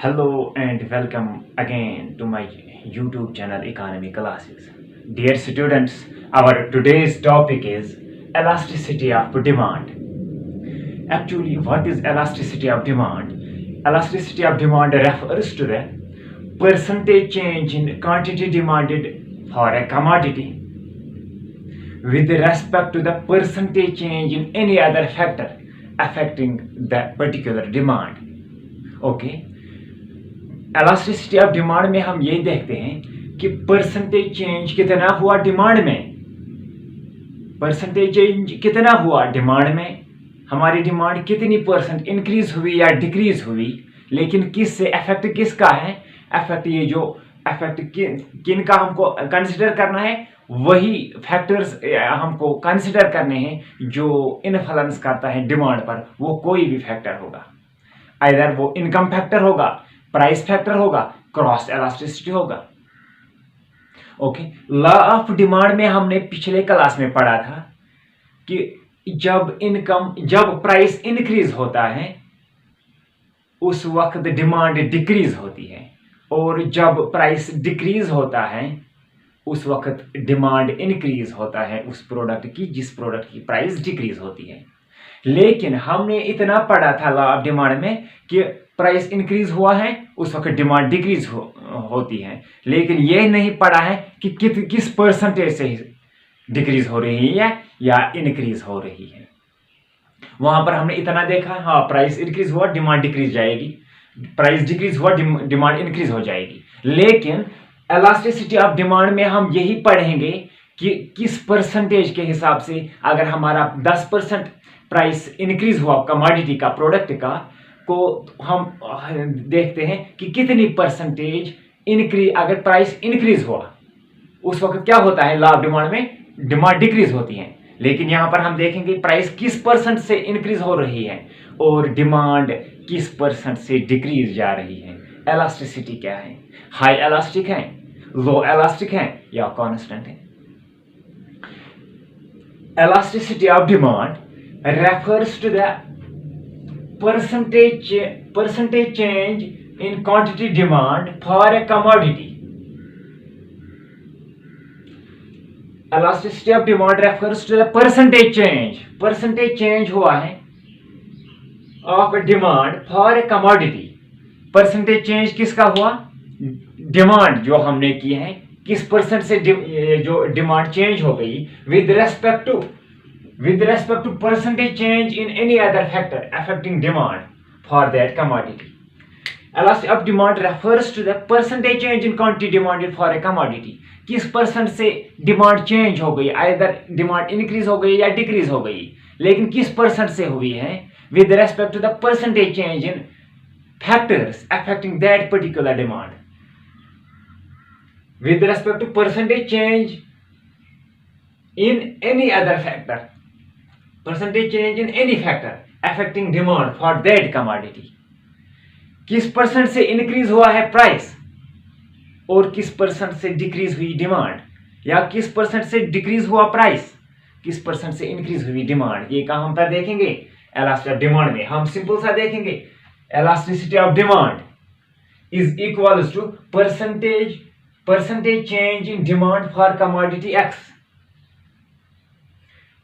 Hello and welcome again to my YouTube channel Economy Classes. Dear students, our today's topic is elasticity of demand. Actually, what is elasticity of demand? Elasticity of demand refers to the percentage change in quantity demanded for a commodity with respect to the percentage change in any other factor affecting that particular demand. Okay. Elasticity of demand में हम ये देखते हैं कि percentage change कितना हुआ demand में, percentage change कितना हुआ डिमांड में, हमारी डिमांड कितनी परसेंट इंक्रीज हुई या डिक्रीज हुई, लेकिन किस से इफेक्ट किसका है, इफेक्ट ये जो इफेक्ट किन का हमको कंसिडर करना है, वही फैक्टर्स हमको कंसिडर करने हैं जो इन्फ्लुएंस करता है डिमांड पर। वो कोई भी फैक्टर होगा, आइदर वो इनकम फैक्टर होगा, प्राइस फैक्टर होगा, क्रॉस इलास्टिसिटी होगा। ओके, लॉ ऑफ डिमांड में हमने पिछले क्लास में पढ़ा था कि जब प्राइस इंक्रीज होता है उस वक्त डिमांड डिक्रीज होती है, और जब प्राइस डिक्रीज होता है उस वक्त डिमांड इंक्रीज होता है उस प्रोडक्ट की जिस प्रोडक्ट की प्राइस डिक्रीज होती है। लेकिन हमने इतना पढ़ा था लॉ ऑफ डिमांड में कि प्राइस इंक्रीज हुआ है उस वक्त डिमांड डिक्रीज होती है, लेकिन यह नहीं पढ़ा है कि किस परसेंटेज से डिक्रीज हो रही है या इंक्रीज हो रही है। वहां पर हमने इतना देखा, हाँ प्राइस इंक्रीज हुआ डिमांड डिक्रीज जाएगी, प्राइस डिक्रीज हुआ डिमांड इंक्रीज हो जाएगी। लेकिन इलास्टिसिटी ऑफ डिमांड में हम यही पढ़ेंगे कि किस परसेंटेज के हिसाब से, अगर हमारा 10% प्राइस इंक्रीज हुआ कमोडिटी का, प्रोडक्ट का, को हम देखते हैं कि कितनी परसेंटेज इंक्रीज, अगर प्राइस इंक्रीज हुआ उस वक्त क्या होता है, लॉ ऑफ डिमांड में डिमांड डिक्रीज होती है। लेकिन यहां पर हम देखेंगे प्राइस किस परसेंट से इंक्रीज हो रही है और डिमांड किस परसेंट से डिक्रीज जा रही है। इलास्टिसिटी क्या है, हाई इलास्टिक है, लो इलास्टिक है या कांस्टेंट है। Elasticity of demand refers to the percentage change in quantity demand for a commodity. Elasticity of demand refers to the percentage change हुआ है of demand for a commodity. percentage change किसका हुआ, demand जो हमने की है किस परसेंट से जो डिमांड चेंज हो गई with respect to percentage change in any other factor affecting demand for that commodity. Elasticity of demand refers to the percentage change in quantity demanded for a commodity. किस percent से demand change हो गई, either demand increase हो गई या decrease हो गई, लेकिन किस परसेंट से हुई है, with respect to the percentage change in factors affecting that particular demand. With respect to percentage change in any other factor, percentage change in any factor affecting demand for that commodity. किस percent से increase हुआ है price और किस percent से decrease हुई demand, या किस परसेंट से डिक्रीज हुआ प्राइस, किस परसेंट से इंक्रीज हुई डिमांड। ये कहां पर देखेंगे, इलास्टिसिटी ऑफ डिमांड में। हम सिंपल सा देखेंगे, elasticity of demand is equals to percentage change in demand for commodity X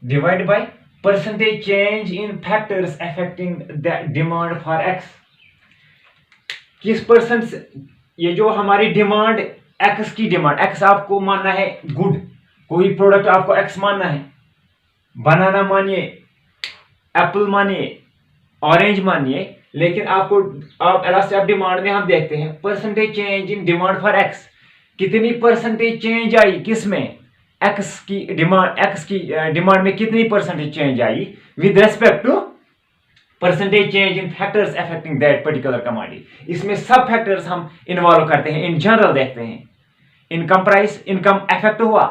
divide by percentage change in factors affecting the demand for x. किस परसेंट से, ये जो हमारी डिमांड x की डिमांड, x आपको मानना है गुड, कोई प्रोडक्ट आपको x मानना है, बनाना मानिए, एप्पल मानिए, ऑरेंज मानिए, लेकिन आपको आप इलास्टिसिटी ऑफ डिमांड में हम देखते हैं percentage change in demand for x, कितनी परसेंटेज चेंज आई किस में, एक्स की डिमांड में कितनी परसेंटेज चेंज आई with respect to percentage change in factors affecting that particular commodity. इसमें सब फैक्टर्स हम इन्वॉल्व करते हैं, इन जनरल देखते हैं। इनकम प्राइस, इनकम अफेक्ट हुआ,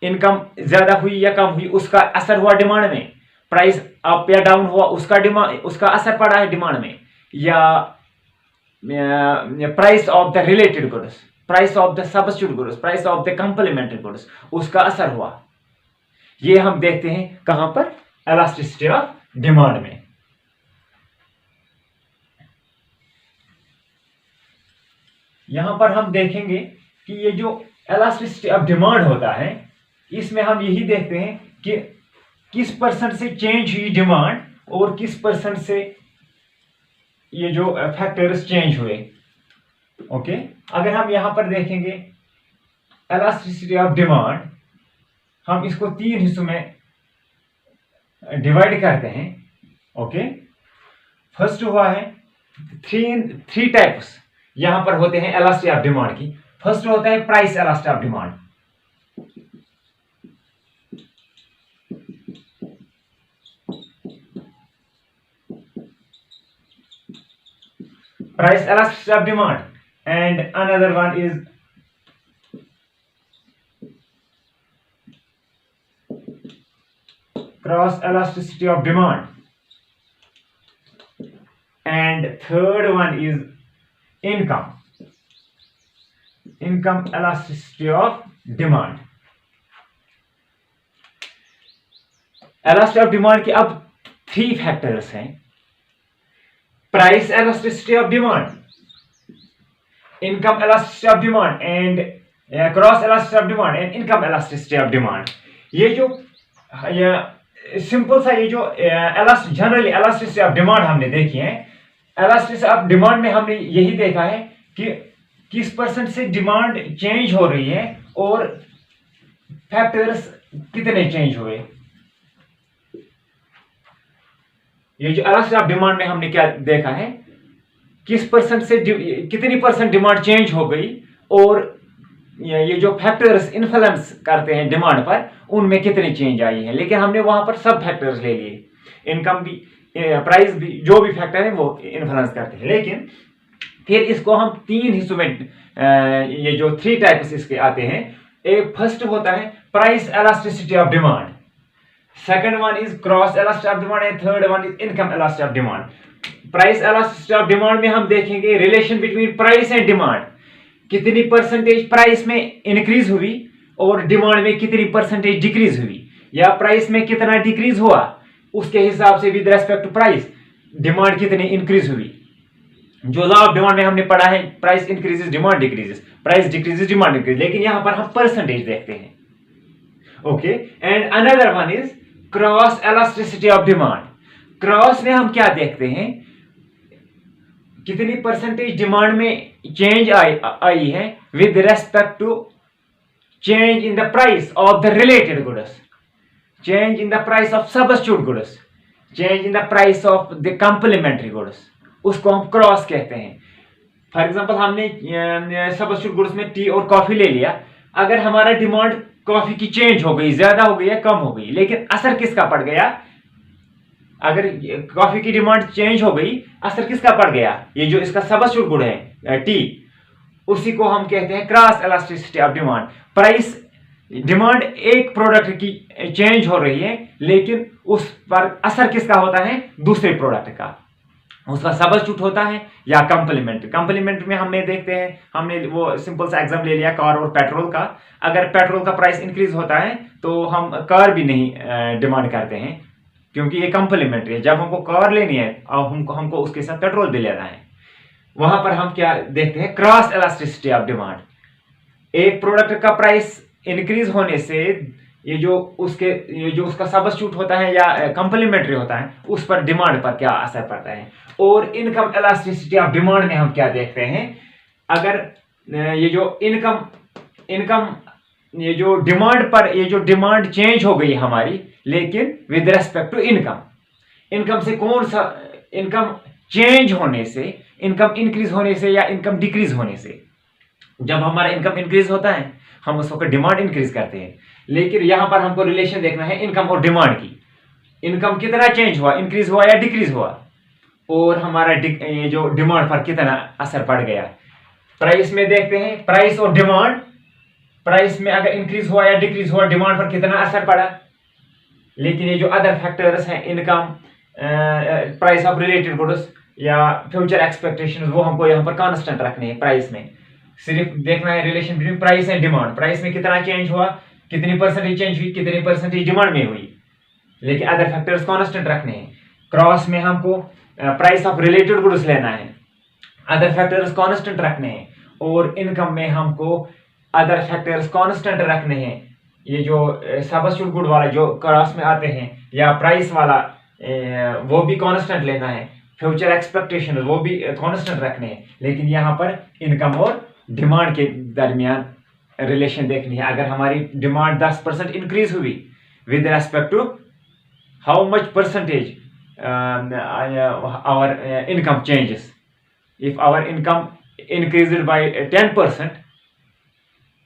इनकम ज्यादा हुई या कम हुई उसका असर हुआ डिमांड में, प्राइस अप या डाउन हुआ उसका असर पड़ा है डिमांड में, या price of the related goods, price of the substitute goods, price of the complementary goods, उसका असर हुआ। ये हम देखते हैं कहां पर, इलास्टिसिटी ऑफ डिमांड में। यहां पर हम देखेंगे कि ये जो इलास्टिसिटी ऑफ डिमांड होता है, इसमें हम यही देखते हैं कि किस परसेंट से चेंज हुई डिमांड और किस परसेंट से ये जो फैक्टर्स चेंज हुए। ओके, अगर हम यहां पर देखेंगे इलास्टिसिटी ऑफ डिमांड, हम इसको 3 हिस्सों में डिवाइड करते हैं। ओके, फर्स्ट हुआ है थ्री टाइप्स यहां पर होते हैं इलास्टिसिटी ऑफ डिमांड की। फर्स्ट होता है price elasticity of demand. Price elasticity of demand, and another one is cross elasticity of demand, and third one is income elasticity of demand. elasticity of demand के अब 3 factors हैं: price elasticity of demand, income elasticity of demand, and cross elasticity of demand and income elasticity of demand. ये जो simple सा ये जो generally elasticity of demand हमने देखी है, elasticity of demand में हमने यही देखा है कि किस परसेंट से डिमांड चेंज हो रही है और फैक्टर्स कितने चेंज हुए। ये जो elasticity of demand में हमने क्या देखा है, किस परसेंट से कितनी परसेंट डिमांड चेंज हो गई और ये जो फैक्टर्स इन्फ्लुएंस करते हैं डिमांड पर, उनमें कितनी चेंज आई है। लेकिन हमने वहां पर सब फैक्टर्स ले लिए, इनकम भी, प्राइस भी, जो भी फैक्टर है वो इन्फ्लुएंस करते हैं। लेकिन फिर इसको हम 3 हिस्सों में, ये जो 3 टाइप्स इसके आते हैं, एक फर्स्ट होता है price elasticity of demand, second one is cross elasticity of demand, and third one is income elasticity of demand. Price elasticity of demand में हम देखेंगे relation between price and demand, कितनी परसेंटेज प्राइस में increase हुई और demand में कितनी percentage decrease हुई, या प्राइस में कितना डिक्रीज हुआ उसके हिसाब से with respect to price demand कितनी इंक्रीज हुई। जो लॉ ऑफ डिमांड में हमने पढ़ा है, price increases demand decreases, price decreases demand increase, लेकिन यहां पर हम परसेंटेज देखते हैं। Okay, and another one is cross elasticity of demand. Cross में हम क्या देखते हैं, कितनी परसेंटेज डिमांड में चेंज आई है with respect to change in the price of the related goods, change in the price of substitute goods, change in the price of the complementary goods, उसको हम क्रॉस कहते हैं। फॉर एग्जांपल, हमने substitute goods में T और coffee ले लिया, अगर हमारा डिमांड कॉफी की चेंज हो गई, ज्यादा हो गई या कम हो गई, लेकिन असर किसका पड़ गया, अगर कॉफी की डिमांड चेंज हो गई, असर किसका पड़ गया, ये जो इसका सब्स्टिट्यूट गुड है टी, उसी को हम कहते हैं cross elasticity of demand. Price demand एक प्रोडक्ट की चेंज हो रही है, लेकिन उस पर असर किसका होता है, दूसरे प्रोडक्ट का, उसका सब्स्टिट्यूट होता है या कंप्लीमेंट में हमने देखते हैं, हमने वो सिंपल सा एग्जांपल ले लिया कार और पेट्रोल का। अगर पेट्रोल का प्राइस इंक्रीज होता है तो हम कार भी नहीं डिमांड करते हैं, क्योंकि ये कंप्लीमेंट्री है। जब हमको कार लेनी है और हमको उसके साथ पेट्रोल भी लेना है, वहां पर हम क्या देखते हैं, क्रॉस elasticity ऑफ डिमांड। एक प्रोडक्ट का प्राइस इंक्रीज होने से ये जो उसका सब्स्टिट्यूट होता है या कंप्लीमेंट्री होता है, उस पर डिमांड पर क्या असर पड़ता है। और इनकम elasticity ऑफ डिमांड में हम क्या देखते हैं, अगर ये जो इनकम ये जो डिमांड पर, ये जो डिमांड चेंज हो गई हमारी, लेकिन विद रेस्पेक्ट टू इनकम से कौन सा, इनकम चेंज होने से, इनकम इंक्रीज होने से या इनकम डिक्रीज होने से। जब हमारा इनकम इंक्रीज होता है हम उस वक्त डिमांड इंक्रीज करते हैं, लेकिन यहां पर हमको रिलेशन देखना है इनकम और डिमांड की, इनकम कितना चेंज हुआ, इंक्रीज हुआ या डिक्रीज हुआ, और हमारा ये जो डिमांड पर कितना असर पड़ गया। प्राइस में देखते हैं प्राइस और डिमांड, प्राइस में अगर इंक्रीज हुआ या डिक्रीज हुआ, डिमांड पर कितना असर पड़ा। लेकिन ये जो अदर फैक्टर्स हैं, income, price of related goods या फ्यूचर एक्सपेक्टेशन, वो हमको यहाँ पर कांस्टेंट रखने हैं। प्राइस में सिर्फ देखना है relation between price and demand, price में कितना चेंज हुआ, कितनी परसेंटेज चेंज हुई, कितनी परसेंटेज डिमांड में हुई, लेकिन अदर फैक्टर्स कांस्टेंट रखने हैं। क्रॉस में हमको प्राइस ऑफ रिलेटेड गुड्स लेना है, अदर फैक्टर्स कांस्टेंट रखने हैं, और इनकम में हमको अदर फैक्टर्स कांस्टेंट रखने हैं। ये जो सब्स्टिट्यूट गुड वाला जो क्रॉस में आते हैं, या प्राइस वाला वो भी कांस्टेंट लेना है, फ्यूचर एक्सपेक्टेशन वो भी कांस्टेंट रखने हैं। लेकिन यहाँ पर इनकम और डिमांड के दरमियान रिलेशन देखनी है। अगर हमारी डिमांड 10% इंक्रीज हुई with respect to how much percentage our income changes, if our income increased by 10%,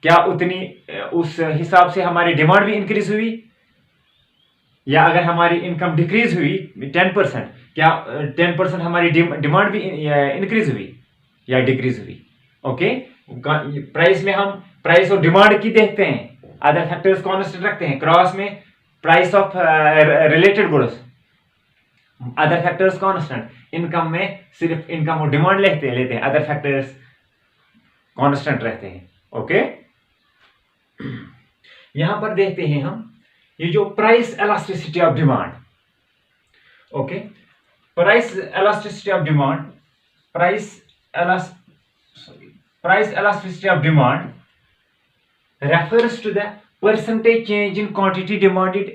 क्या उतनी उस हिसाब से हमारी डिमांड भी इंक्रीज हुई? या अगर हमारी इनकम डिक्रीज हुई 10%, क्या 10% हमारी डिमांड भी इंक्रीज हुई या डिक्रीज हुई? ओके, प्राइस में हम प्राइस और डिमांड की देखते हैं, अदर फैक्टर्स कांस्टेंट रखते हैं। क्रॉस में price of related goods, other factors constant. Income में सिर्फ इनकम और डिमांड लेते हैं, अदर फैक्टर्स कांस्टेंट रहते हैं। ओके, यहां पर देखते हैं हम ये जो price elasticity of demand. Okay, price elasticity of demand, price elasticity of demand refers to the percentage change in quantity demanded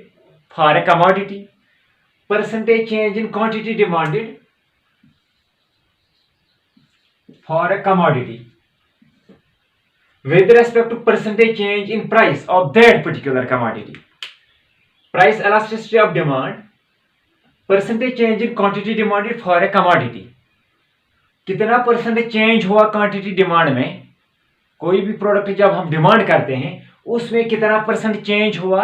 for a commodity. Percentage change in quantity demanded for a commodity with respect to percentage change in price of that particular commodity. Price elasticity of demand, percentage change in quantity demanded for a commodity. कितना percentage change हुआ quantity demand में? कोई भी product जब हम demand करते हैं उसमें कितना परसेंट चेंज हुआ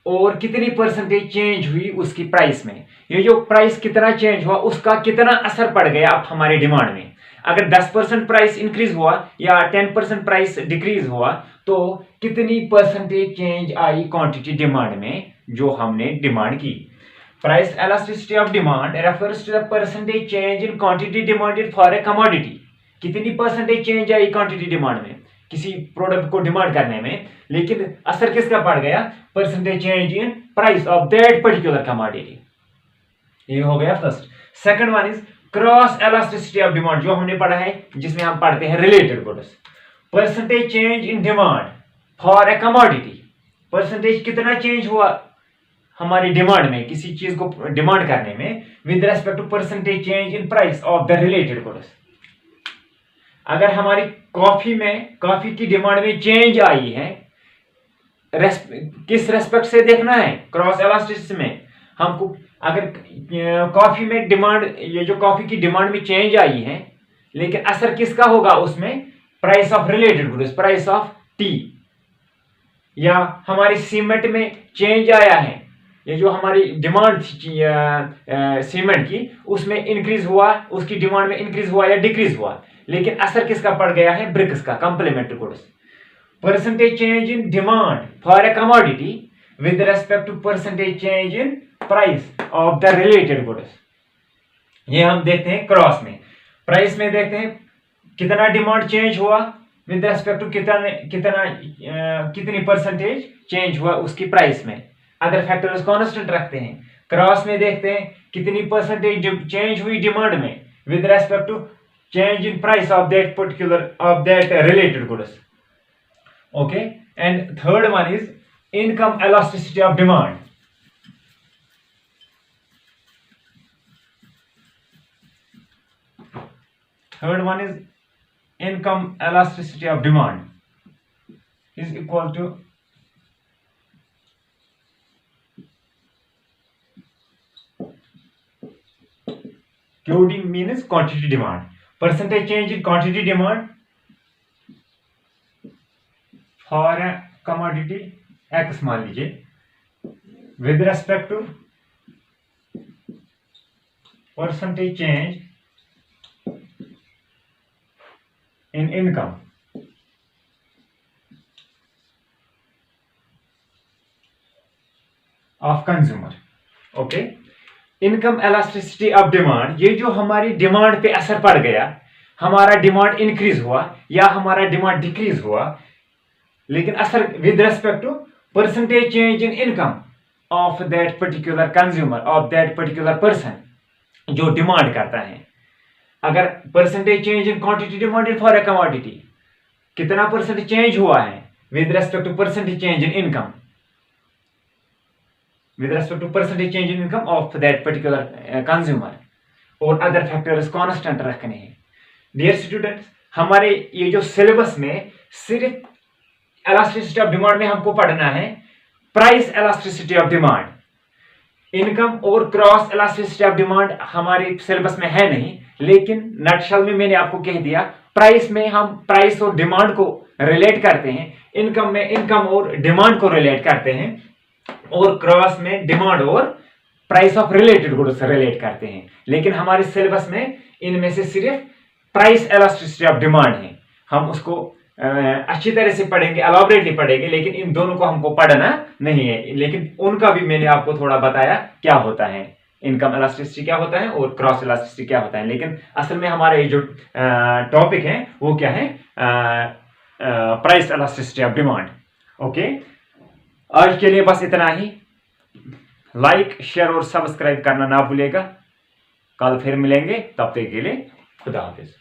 और कितनी परसेंटेज चेंज हुई उसकी प्राइस में। ये जो प्राइस कितना चेंज हुआ उसका कितना असर पड़ गया अब हमारे डिमांड में। अगर 10% प्राइस इंक्रीज हुआ या 10% प्राइस डिक्रीज हुआ तो कितनी परसेंटेज चेंज आई क्वांटिटी डिमांड में जो हमने डिमांड की। Price elasticity of demand refers to the percentage change in quantity demanded for a commodity. कितनी परसेंटेज चेंज आई क्वांटिटी डिमांड में किसी प्रोडक्ट को डिमांड करने में, लेकिन असर किसका पड़ गया? Percentage change in price of that particular commodity. ये हो गया first. Second one is cross elasticity of demand, जो हमने पढ़ा है जिसमें हम पढ़ते हैं related goods. Percentage change in demand for a commodity, percentage कितना चेंज हुआ हमारी डिमांड में, किसी चीज को डिमांड करने में, with respect to percentage change in price of the related goods. अगर हमारी कॉफी की डिमांड में चेंज आई है, किस रेस्पेक्ट से देखना है? क्रॉस एलास्टिसिटी में हमको अगर कॉफी में डिमांड, ये जो कॉफी की डिमांड में चेंज आई है, लेकिन असर किसका होगा उसमें? Price of related goods, price of T. या हमारी सीमेंट में चेंज आया है, ये जो हमारी डिमांड थी सीमेंट की उसमें इंक्रीज हुआ, उसकी डिमांड में इंक्रीज हुआ या डिक्रीज हुआ, लेकिन असर किसका पड़ गया है? ब्रिक्स का, complementary goods. Percentage change in demand for a commodity with respect to percentage change in price of the related goods. ये हम देखते हैं क्रॉस में। प्राइस में देखते हैं कितना डिमांड चेंज हुआ विद रेस्पेक्ट टू कितनी परसेंटेज चेंज हुआ उसकी प्राइस में। अदर फैक्टर्स कांस्टेंट रखते हैं। क्रॉस में देखते हैं कितनी परसेंटेज चेंज हुई डिमांड में with respect to change in price of that particular of that related goods. Okay, and third one is income elasticity of demand. Third one is income elasticity of demand is equal to QD means quantity demand, percentage change in quantity demand for a commodity X मान लीजिए with respect to percentage change in income of consumer. Okay, income elasticity of demand, ये जो हमारी demand पे असर पड़ गया, हमारा डिमांड इंक्रीज हुआ या हमारा डिमांड डिक्रीज हुआ, लेकिन असर with respect to percentage change in income of that particular consumer, of that particular person जो डिमांड करता है। अगर percentage change in quantity demanded for a commodity, कितना परसेंट चेंज हुआ है with respect to percentage change in income, with respect to percentage change in income of that particular consumer, और other factors constant रखने हैं। Dear students, हमारे ये जो syllabus में सिर्फ इलास्टिसिटी ऑफ डिमांड में हमको पढ़ना है price elasticity of demand, income और क्रॉस इलास्टिसिटी ऑफ डिमांड हमारे सिलेबस में है नहीं, लेकिन नटशल में मैंने आपको कह दिया प्राइस में हम प्राइस और डिमांड को रिलेट करते हैं, इनकम में इनकम और डिमांड को रिलेट करते हैं, और क्रॉस में डिमांड और प्राइस ऑफ रिलेटेड गुड्स से रिलेट करते हैं। लेकिन हमारे सिलेबस में इनमें से सिर्फ प्राइस इलास्टिसिटी ऑफ डिमांड है, हम उसको अच्छी तरह से पढ़ेंगे, एलॉबरेटली पढ़ेंगे, लेकिन इन दोनों को हमको पढ़ना नहीं है। लेकिन उनका भी मैंने आपको थोड़ा बताया क्या होता है, इनकम इलास्टिसिटी क्या होता है और क्रॉस इलास्टिसिटी क्या होता है। लेकिन असल में हमारा ये जो टॉपिक है वो क्या है, price elasticity of demand. Okay, आज के लिए बस इतना ही। लाइक, शेयर और सब्सक्राइब करना ना भूलेगा। कल फिर मिलेंगे, तब तक के लिए खुदा हाफिज।